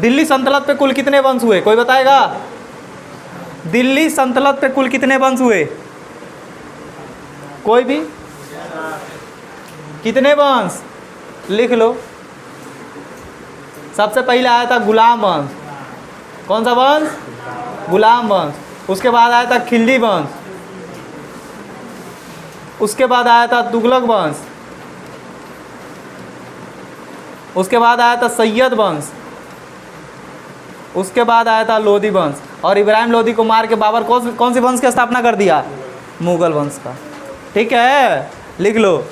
दिल्ली सल्तनत पे कुल कितने वंश हुए, कोई बताएगा? दिल्ली सल्तनत पे कुल कितने वंश हुए? कोई भी? कितने वंश लिख लो। सबसे पहले आया था गुलाम वंश। कौन सा वंश? गुलाम वंश। उसके बाद आया था खिल्जी वंश। उसके बाद आया था तुगलक वंश। उसके बाद आया था सैयद वंश। उसके बाद आया था लोधी वंश। और इब्राहिम लोधी को मार के बाबर कौन सी वंश की स्थापना कर दिया? मुगल वंश का। ठीक है, लिख लो।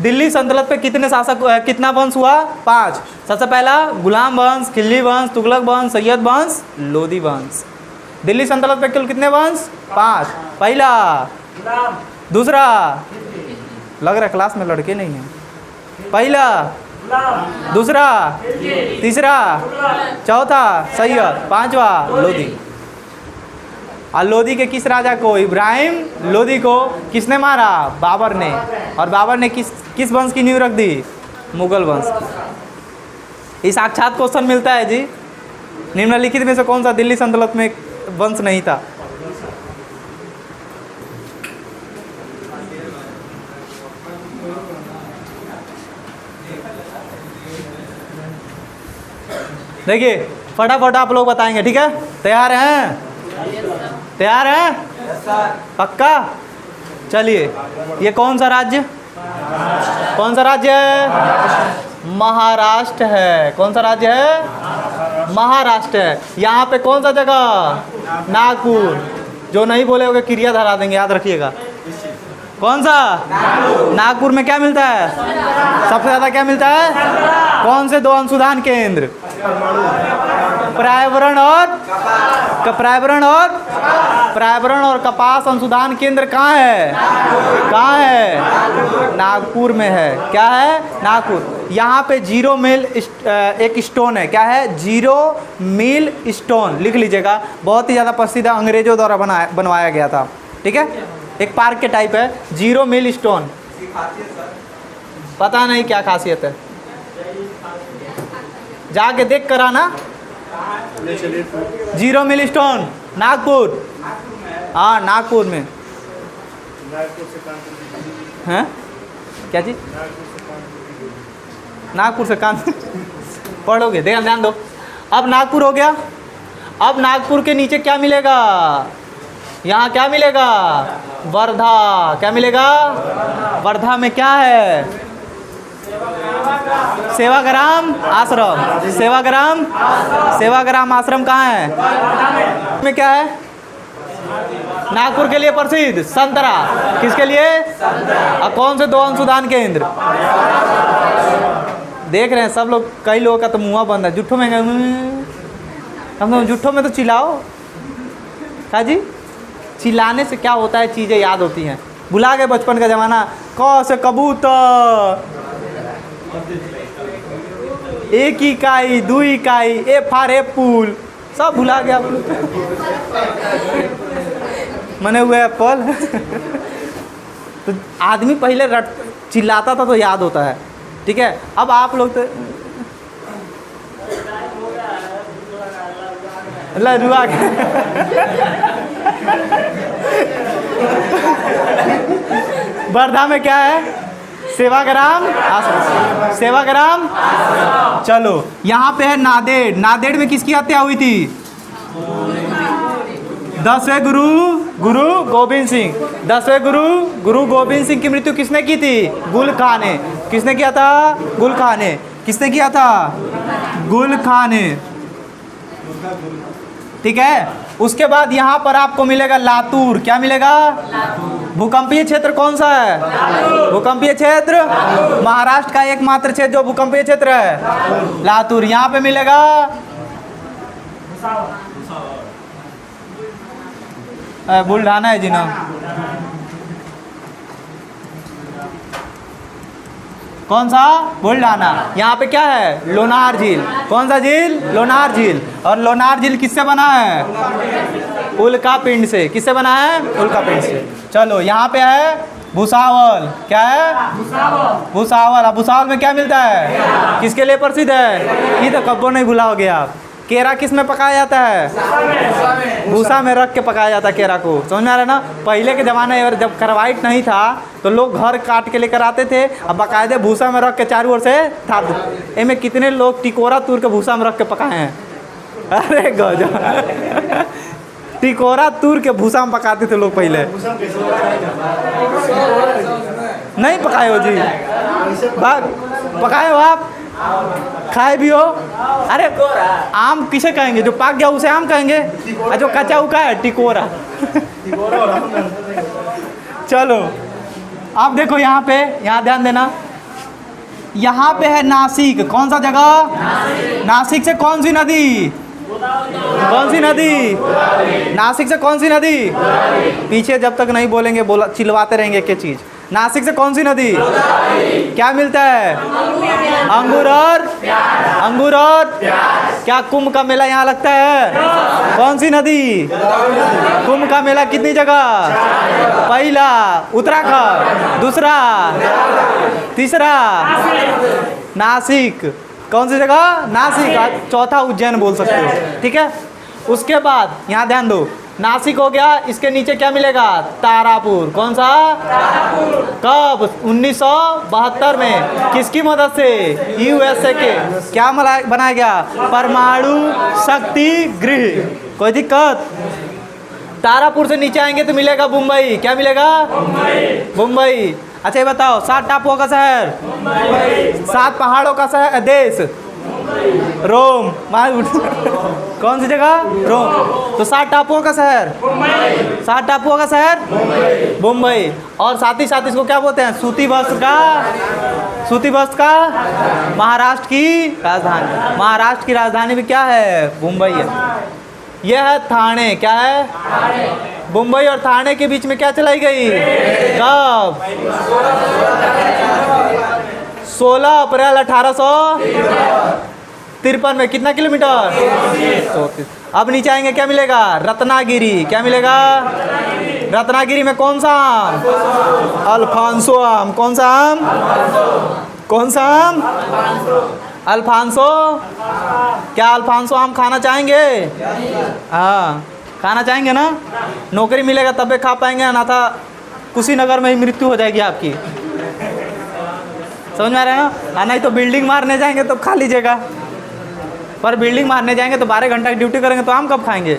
दिल्ली सल्तनत पे कितने शासक, कितना वंश हुआ? 5। सबसे पहला गुलाम वंश, खिल्जी वंश, तुगलक वंश, सैयद वंश, लोधी वंश। दिल्ली सल्तनत पे कुल कितने वंश? 5। पहला, दूसरा, लग रहा क्लास में लड़के नहीं हैं। पहला, दूसरा, तीसरा, चौथा सैयद, 5वां लोधी। और लोधी के किस राजा को? इब्राहिम लोधी को किसने मारा? बाबर ने। और बाबर ने किस वंश की नींव रख दी? मुगल वंश की। ये साक्षात क्वेश्चन मिलता है जी। निम्नलिखित में से कौन सा दिल्ली सल्तनत में वंश नहीं था? देखिए फटाफट आप लोग बताएंगे, ठीक है? तैयार हैं? तैयार हैं? पक्का? चलिए, ये कौन सा राज्य, कौन सा राज्य है? महाराष्ट्र है। कौन सा राज्य है? महाराष्ट्र है। यहाँ पे कौन सा जगह? नागपुर। जो नहीं बोले होगे क्रिया धरा देंगे, याद रखिएगा। कौन सा? नागपुर में क्या मिलता है? सबसे ज़्यादा क्या मिलता है? कौन से 2 अनुसंधान केंद्र? पर्यावरण और कपास अनुसंधान केंद्र कहाँ है? कहाँ है? नागपुर में है। क्या है? नागपुर। यहाँ पे 0 मील एक स्टोन है। क्या है? 0 मील स्टोन, लिख लीजिएगा। बहुत ही ज़्यादा प्रसिद्ध अंग्रेजों द्वारा बनवाया गया था। ठीक है, एक पार्क के टाइप है। 0 मील स्टोन, पता नहीं क्या खासियत है, जाके देख कर आना। 0 मील स्टोन नागपुर। हाँ, नागपुर में हैं? क्या चीज? नागपुर से कान पढ़ोगे, ध्यान दो। अब नागपुर हो गया। अब नागपुर के नीचे क्या मिलेगा? यहाँ क्या मिलेगा? वर्धा। क्या मिलेगा? वर्धा में क्या है? सेवाग्राम आश्रम। सेवाग्राम आश्रम कहाँ है? में क्या है? नागपुर के लिए प्रसिद्ध संतरा। किसके लिए? और कौन से 2 अनुसंधान केंद्र? देख रहे हैं सब लोग, कई लोगों का तो मुँह बंद है। जुट्ठों में, हम जुट्ठों में तो चिल्लाओ। क्या जी? चिल्लाने से क्या होता है? चीज़ें याद होती हैं। भुला गए बचपन का ज़माना। क से कबूतर, 1 इकाई, 2 इकाई, ए फॉर एप्पल, सब भुला गया। मने हुए एप्पल। तो आदमी पहले चिल्लाता था तो याद होता है। ठीक है, अब आप लोग तो लड़ुआ वर्धा में क्या है? सेवाग्राम आश्रम। सेवाग्राम। चलो, यहाँ पे है नांदेड़। नांदेड़ में किसकी हत्या हुई थी? 10वें गुरु गोविंद सिंह। 10वें गुरु गोविंद सिंह की मृत्यु किसने की थी? गुल खां ने। किसने किया था? गुल खां ने। किसने किया था? गुल खां ने। ठीक है, उसके बाद यहाँ पर आपको मिलेगा लातूर। क्या मिलेगा? भूकंपीय क्षेत्र कौन सा है? भूकंपीय क्षेत्र महाराष्ट्र का एकमात्र क्षेत्र जो भूकंपीय क्षेत्र है, लातूर। यहाँ पे मिलेगा बुल्ढाना है जी ना। कौन सा? बुल्ढाना। यहाँ पे क्या है? लोनार झील। कौन सा झील? लोनार झील। और लोनार झील किससे बना है? उल्का पिंड से। किससे बना है? उल्का पिंड से। चलो, यहाँ पे है भुसावल। क्या है? भुसावल। अब भुसावल में क्या मिलता है? किसके लिए प्रसिद्ध है? ये तो कब्बो नहीं भुलाओगे आप। केरा किस में पकाया जाता है? भूसा में रख के पकाया जाता है केरा को। समझ में आ रहा है ना? पहले के ज़माने में जब कार्बाइड नहीं था तो लोग घर काट के लेकर आते थे, अब बाकायदे भूसा में रख के चारों ओर से था। इनमें कितने लोग टिकोरा तूर के भूसा में रख के पकाए हैं? अरे गजब, टिकोरा तूर के भूसा में पकाते थे लोग पहले। नहीं पकाए हो जी? पकाए हो आप? खाए भी हो? अरे आम किसे कहेंगे? जो पक गया उसे आम कहेंगे, और जो कच्चा हुआ है टिकोरा। चलो आप देखो यहाँ पे, यहाँ ध्यान देना, यहाँ पे है नासिक। कौन सा जगह? नासिक से कौन सी नदी? कौन सी नदी? नासिक से कौन सी नदी? पीछे जब तक नहीं बोलेंगे बोला चिल्लाते रहेंगे एक चीज। नासिक से कौन सी नदी? क्या मिलता है? अंगूर और क्या कुंभ का मेला यहाँ लगता है? कौन सी नदी? कुंभ का मेला कितनी जगह? पहला उत्तराखंड, दूसरा, तीसरा नासिक। कौन सी जगह? नासिक। चौथा उज्जैन बोल सकते हो, ठीक है। उसके बाद यहाँ ध्यान दो, नासिक हो गया, इसके नीचे क्या मिलेगा? तारापुर। कौन सा? कब? 1972 में। किसकी मदद से? USA के। क्या बनाया गया? परमाणु शक्ति गृह। कोई दिक्कत? तारापुर से नीचे आएंगे तो मिलेगा मुंबई। क्या मिलेगा? मुंबई। अच्छा ये बताओ, 7 टापुओं का शहर, 7 पहाड़ों का शहर, देश? रोम। कौन सी जगह? रोम। तो 7 टापुओं का शहर, 7 टापुओं का शहर मुंबई। और साथ ही साथ इसको क्या बोलते हैं? सूती वस्त्र का महाराष्ट्र की राजधानी। महाराष्ट्र की राजधानी भी क्या है? मुंबई है। यह है थाने। क्या है? मुंबई और थाने के बीच में क्या चलाई गई? कब? 16 अप्रैल 1853 में। कितना किलोमीटर? 34। अब नीचे आएंगे, क्या मिलेगा? रत्नागिरी। क्या मिलेगा? रत्नागिरी में कौन सा आम? अल्फांसो आम। कौन सा आम? कौन सा आम? अल्फांसो। क्या अल्फांसो आम खाना चाहेंगे? हाँ खाना चाहेंगे ना? नौकरी मिलेगा तब भी खा पाएंगे, अन्यथा कुशीनगर में ही मृत्यु हो जाएगी आपकी। समझ में आ रहा है ना? नहीं तो बिल्डिंग मारने जाएंगे तो खा लीजिएगा, पर बिल्डिंग मारने जाएंगे तो 12 घंटा की ड्यूटी करेंगे तो आम कब खाएंगे?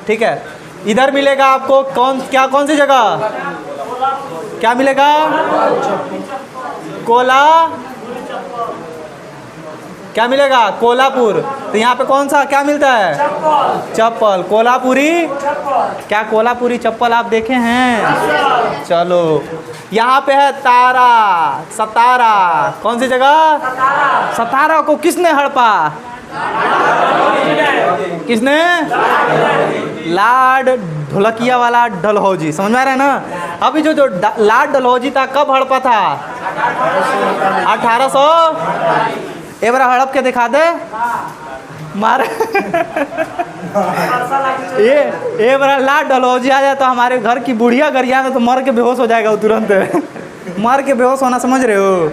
ठीक है। इधर मिलेगा आपको कौन सी जगह? क्या मिलेगा? क्या मिलेगा? कोल्हापुर। तो यहाँ पे कौन सा क्या मिलता है? चप्पल। कोल्हापुरी। क्या कोल्हापुरी चप्पल आप देखे हैं? चलो यहाँ पे है सतारा। कौन सी जगह? सतारा को किसने हड़पा? किसने? लार्ड ढोलकिया वाला डलहौजी। समझ में आ रहा है ना? अभी जो लार्ड डलहौजी था कब हड़पा था? 1800। एक बार हड़प के दिखा दे। मार ये बार लार्ड डलहौजी आ जाए तो हमारे घर की बुढ़िया गरिया में तो मर के बेहोश हो जाएगा वो तुरंत। मर के बेहोश होना समझ रहे हो?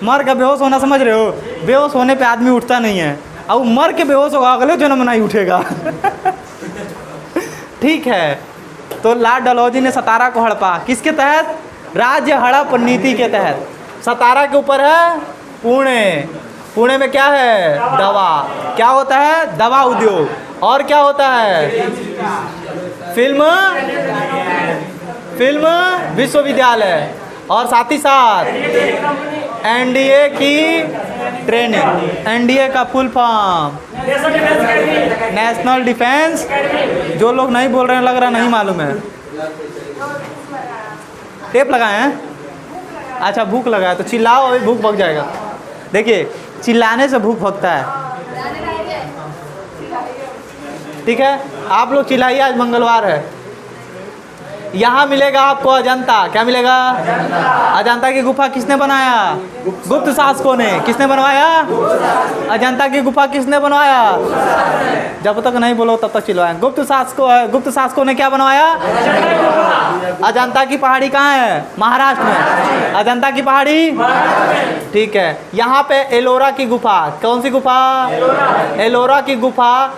मर के बेहोश होना समझ रहे हो? बेहोश होने पे आदमी उठता नहीं है, अब मर के बेहोश होगा अगले जन्म नहीं उठेगा। ठीक है। तो लार्ड डलहौजी ने सतारा को हड़पा। किसके तहत? राज्य हड़प नीति के तहत। सतारा के ऊपर है पुणे। पुणे में क्या है? दवा। क्या होता है? दवा उद्योग। और क्या होता है? फिल्म विश्वविद्यालय। और साथ ही साथ NDA की ट्रेनिंग। NDA का फुल फॉर्म नेशनल डिफेंस। जो लोग नहीं बोल रहे हैं लग रहा नहीं मालूम है। टेप लगाए हैं? अच्छा भूख लगा है तो चिल्लाओ, अभी भूख भग जाएगा। देखिए चिल्लाने से भूख भगता है। ठीक है, आप लोग चिल्लाइए, आज मंगलवार है। यहाँ मिलेगा आपको अजंता। क्या मिलेगा? अजंता की गुफा किसने बनाया? गुप्त शासकों ने। किसने बनवाया? अजंता की गुफा किसने बनवाया? जब तक नहीं बोलो तब तक चिल्लाएं। गुप्त शासकों ने क्या बनवाया? अजंता की पहाड़ी कहाँ है? महाराष्ट्र में। अजंता की पहाड़ी, ठीक है। यहाँ पे एलोरा की गुफा, कौन सी गुफा? एलोरा की गुफा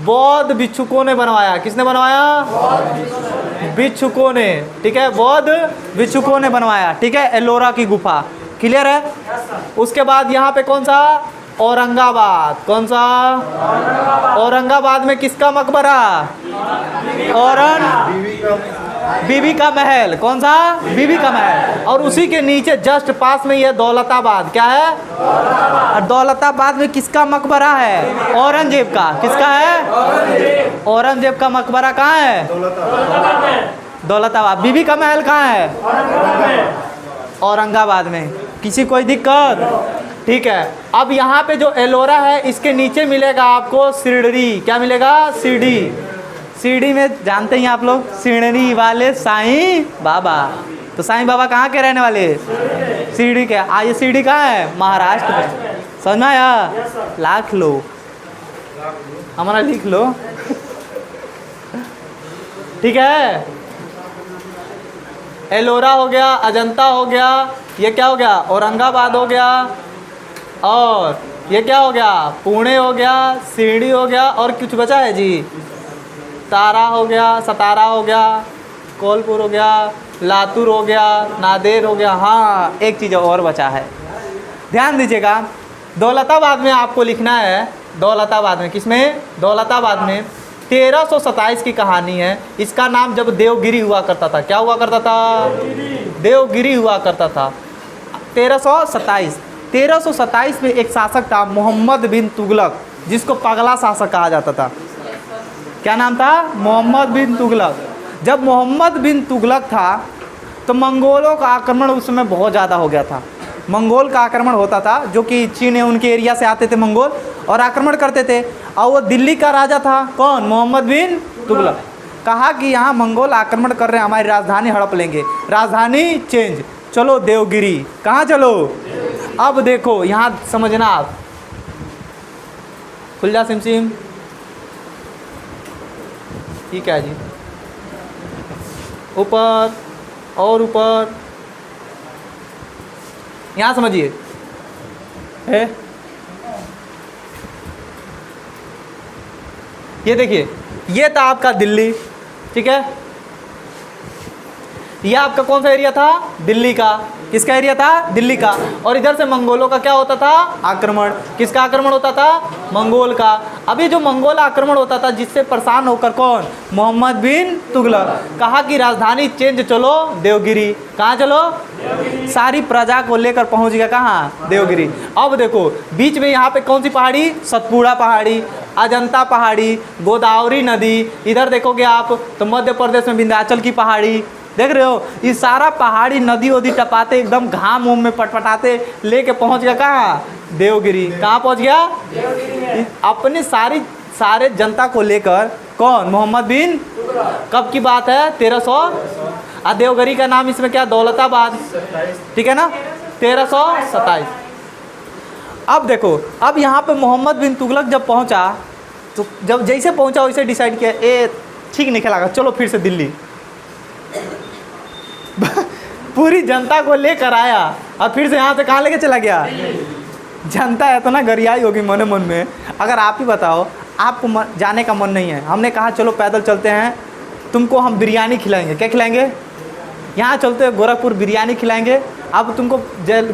बौद्ध भिक्षुकों ने बनवाया। किसने बनवाया? भिक्षुकों ने, ठीक है, बौद्ध भिक्षुकों ने बनवाया, ठीक है, एलोरा की गुफा। क्लियर है? उसके बाद यहाँ पे कौन सा? औरंगाबाद। कौन सा? औरंगाबाद में किसका मकबरा? बीबी का महल। कौन सा? बीबी का महल। और उसी के नीचे जस्ट पास में ये दौलताबाद। क्या है? और दौलताबाद में किसका मकबरा है? औरंगजेब का। किसका है? औरंगजेब का मकबरा कहाँ है? दौलताबाद। बीबी का महल कहाँ है? औरंगाबाद में। किसी कोई दिक्कत? ठीक है। अब यहाँ पे जो एलोरा है इसके नीचे मिलेगा आपको शिरडी। क्या मिलेगा? शिरडी। शिरडी में जानते हैं आप लोग, शिरडी वाले साईं बाबा। तो साईं बाबा कहाँ के रहने वाले? शिरडी के। ये शिरडी कहाँ है? महाराष्ट्र में। समझ में आया? लाख लो, हमारा लिख लो। ठीक है। एलोरा हो गया, अजंता हो गया, ये क्या हो गया? औरंगाबाद हो गया, और ये क्या हो गया? पुणे हो गया, शिरडी हो गया, और कुछ बचा है जी? तारा हो गया, सतारा हो गया, कोलपुर हो गया, लातूर हो गया, नादेर हो गया। हाँ, एक चीज़ और बचा है, ध्यान दीजिएगा। दौलताबाद में आपको लिखना है। दौलताबाद में, किसमें? दौलताबाद में 1327 की कहानी है। इसका नाम जब देवगिरी हुआ करता था। क्या हुआ करता था? देवगिरी हुआ करता था। 1327 में एक शासक था मोहम्मद बिन तुगलक, जिसको पगला शासक कहा जाता था। क्या नाम था? मोहम्मद बिन तुगलक। जब मोहम्मद बिन तुगलक था तो मंगोलों का आक्रमण उस समय बहुत ज़्यादा हो गया था। मंगोल का आक्रमण होता था, जो कि चीन उनके एरिया से आते थे मंगोल और आक्रमण करते थे। और वो दिल्ली का राजा था। कौन? मोहम्मद बिन तुगलक। कहा कि यहाँ मंगोल आक्रमण कर रहे हैं, हमारी राजधानी हड़प लेंगे। राजधानी चेंज, चलो देवगिरी। कहाँ चलो? अब देखो यहाँ समझना आप। खुल जा सिमसिम। ठीक है जी। ऊपर और ऊपर, यहाँ समझिए है। ये देखिए, ये था आपका दिल्ली, ठीक है। ये आपका कौन सा एरिया था? दिल्ली का। किसका एरिया था? दिल्ली का। और इधर से मंगोलों का क्या होता था? आक्रमण। किसका आक्रमण होता था? मंगोल का। अभी जो मंगोल आक्रमण होता था, जिससे परेशान होकर कौन? मोहम्मद बिन तुगलक। कहा कि राजधानी चेंज, चलो देवगिरी। कहाँ चलो? सारी प्रजा को लेकर पहुँच गया कहाँ? देवगिरी। अब देखो बीच में यहाँ पे कौन सी पहाड़ी? सतपुड़ा पहाड़ी, अजंता पहाड़ी, गोदावरी नदी। इधर देखोगे आप तो मध्य प्रदेश में विंध्याचल की पहाड़ी। देख रहे हो? ये सारा पहाड़ी नदी वदी टपाते एकदम घाम उम में पटपटाते लेके पहुंच गया कहाँ? देवगिरी। कहाँ पहुंच गया? अपने सारे जनता को लेकर। कौन? मोहम्मद बिन। कब की बात है? 1300। देवगिरी का नाम इसमें क्या? दौलताबाद। ठीक है ना? 1327। अब देखो, अब यहाँ पे मोहम्मद बिन तुगलक जब पहुँचा तो जब जैसे पहुँचा वैसे डिसाइड किया, ए ठीक नहीं खेला, चलो फिर से दिल्ली। पूरी जनता को लेकर आया और फिर से यहाँ से कहाँ लेके चला गया? जनता है तो ना गरियाई होगी मन मन में। अगर आप ही बताओ, आपको जाने का मन नहीं है, हमने कहा चलो पैदल चलते हैं, तुमको हम बिरयानी खिलाएंगे। क्या खिलाएंगे? यहाँ चलते हैं गोरखपुर, बिरयानी खिलाएंगे। अब तुमको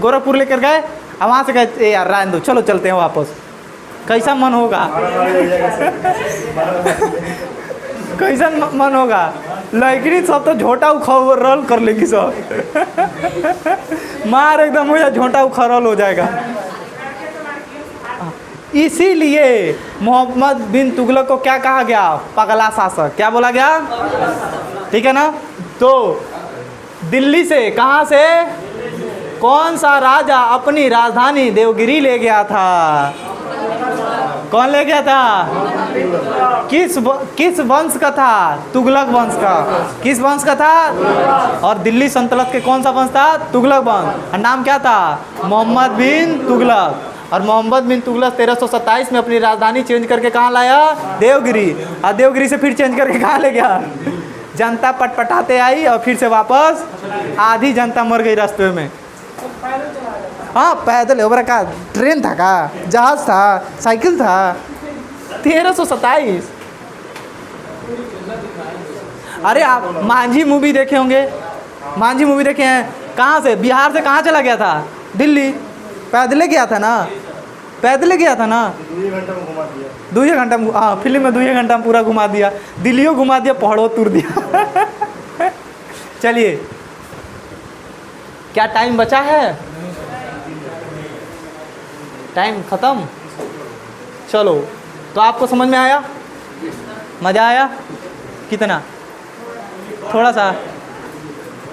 गोरखपुर लेकर गए, अब वहाँ से कहे यार रहने दो, चलो चलते हैं वापस। कैसा मन होगा? कैसा मन होगा? लड़की सब तो झोटा उखरल कर लेगी सब। मार एकदम हो या झोटा उखरल हो जाएगा। इसीलिए मोहम्मद बिन तुगलक को क्या कहा गया? पगला शासक। क्या बोला गया? ठीक है ना? तो दिल्ली से, कहाँ से? कौन सा राजा अपनी राजधानी देवगिरी ले गया था? कौन ले गया था? किस वंश का था? तुगलक वंश का। किस वंश का था? और दिल्ली सल्तनत के कौन सा वंश था? तुगलक वंश। और नाम क्या था? मोहम्मद बिन तुगलक। और मोहम्मद बिन तुगलक 1327 में अपनी राजधानी चेंज करके कहाँ लाया? देवगिरी। और देवगिरी से फिर चेंज करके कहाँ ले गया? जनता पटपटाते आई और फिर से वापस आधी जनता मर गई रास्ते में। हाँ पैदल ओबरा का ट्रेन था का? जहाज था? साइकिल था? 1327। अरे आप मांझी मूवी देखे होंगे, मांझी मूवी देखे हैं? कहाँ से, बिहार से कहाँ चला गया था? दिल्ली। पैदल गया था ना, पैदल गया था ना। 2 घंटा में, हाँ फिल्म में 2 घंटा में पूरा घुमा दिया, दिल्लियों घुमा दिया, पहाड़ों तुर दिया। चलिए क्या टाइम बचा है? टाइम ख़त्म। चलो तो आपको समझ में आया? मज़ा आया? कितना? थोड़ा सा।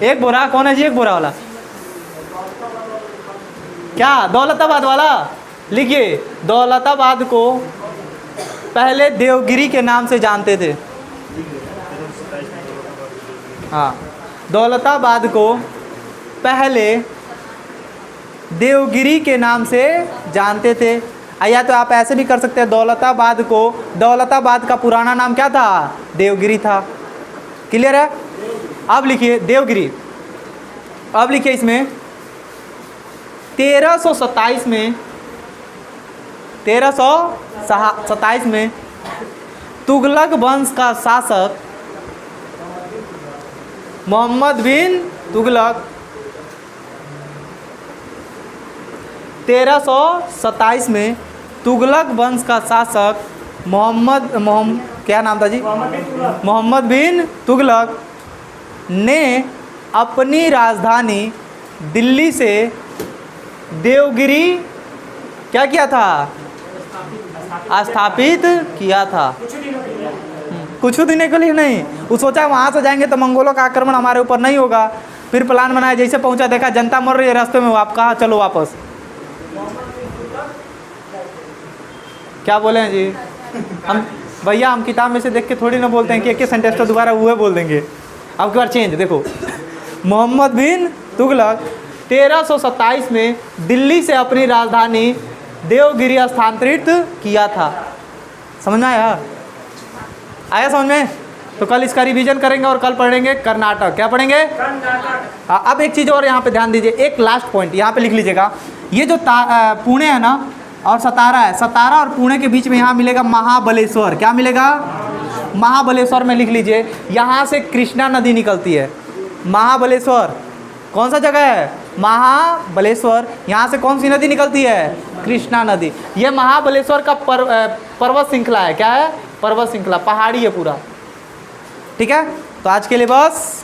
एक बोरा कौन है जी? एक बोरा वाला क्या? दौलताबाद वाला। लिखिए, दौलताबाद को पहले देवगिरी के नाम से जानते थे। हाँ, दौलताबाद को पहले देवगिरी के नाम से जानते थे। या तो आप ऐसे भी कर सकते हैं, दौलताबाद को, दौलताबाद का पुराना नाम क्या था? देवगिरी था। क्लियर है? अब लिखिए देवगिरी। अब लिखिए इसमें 1327 में, 1327 में तुगलक वंश का शासक मोहम्मद बिन तुगलक 1327 में तुगलक वंश का शासक क्या नाम था जी? मोहम्मद बिन तुगलक ने अपनी राजधानी दिल्ली से देवगिरी क्या किया था? स्थापित किया था। कुछ दिन के लिए नहीं, वो सोचा वहाँ से जाएंगे तो मंगोलों का आक्रमण हमारे ऊपर नहीं होगा। फिर प्लान बनाया, जैसे पहुँचा देखा जनता मर रही है रास्ते में, आप कहा चलो वापस। क्या बोले हैं जी? हम भैया हम किताब में से देख के थोड़ी ना बोलते हैं कि एक ही सेंटेंस तो दोबारा वो बोल देंगे। अब की बार चेंज। देखो, मोहम्मद बिन तुगलक 1327 में दिल्ली से अपनी राजधानी देवगिरी स्थानांतरित किया था। समझ में आया? आया समझ में? तो कल इसका रिवीजन करेंगे और कल पढ़ेंगे कर्नाटक। क्या पढ़ेंगे? कर्नाटक। अब एक चीज़ और यहाँ पे ध्यान दीजिए, एक लास्ट पॉइंट यहाँ पे लिख लीजिएगा। ये जो पुणे है ना और सतारा है, सतारा और पुणे के बीच में यहाँ मिलेगा महाबलेश्वर। क्या मिलेगा? महाबलेश्वर में लिख लीजिए, यहाँ से कृष्णा नदी निकलती है। महाबलेश्वर कौन सा जगह है? महाबलेश्वर। यहाँ से कौन सी नदी निकलती है? कृष्णा नदी। ये महाबलेश्वर का पर्वत श्रृंखला है। क्या है? पर्वत श्रृंखला, पहाड़ी है पूरा। ठीक है, तो आज के लिए बस